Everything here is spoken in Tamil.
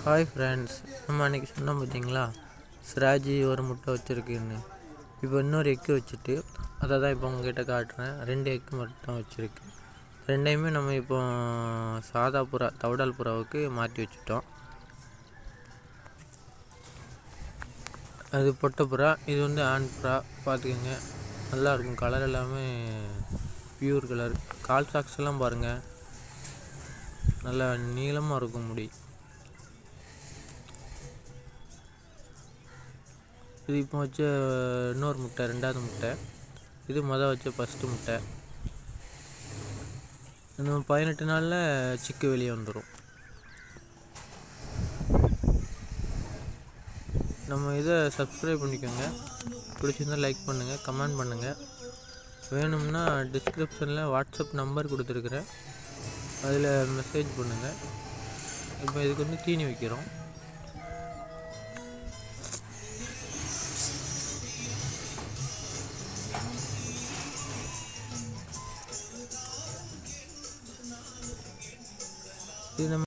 ஹாய் ஃப்ரெண்ட்ஸ், நம்ம அன்றைக்கி சொன்னோம் பார்த்தீங்களா, ஸ்ராஜி ஒரு முட்டை வச்சுருக்குன்னு. இப்போ இன்னொரு எக்கு வச்சுட்டு அதை தான் இப்போ உங்ககிட்ட காட்டுறேன். 2 எக்கு மட்டும் வச்சுருக்கு. ரெண்டையுமே நம்ம இப்போ சாதா புறா, தவடால் புறாவுக்கு மாற்றி வச்சுட்டோம். அது பொட்டை புறா, இது வந்து ஆண் புறா. பார்த்துக்கோங்க, நல்லாயிருக்கும். கலர் எல்லாமே பியூர் கலர். கால் சாக்ஸ் எல்லாம் பாருங்கள், நல்லா நீளமாக இருக்கும் முடி. இது இப்போ வச்ச இன்னொரு முட்டை, 2வது முட்டை. இது வச்ச ஃபஸ்ட்டு முட்டை. இன்னும் 18 நாளில் சிக்கு வெளியே வந்துடும். நம்ம இதை சப்ஸ்கிரைப் பண்ணிக்கோங்க. பிடிச்சிருந்தால் லைக் பண்ணுங்கள், கமெண்ட் பண்ணுங்கள். வேணும்னா டிஸ்கிரிப்ஷனில் வாட்ஸ்அப் நம்பர் கொடுத்துருக்குறேன், அதில் மெசேஜ் பண்ணுங்கள். இப்போ இதுக்கு வந்து தீனி வைக்கிறோம். இது நம்ம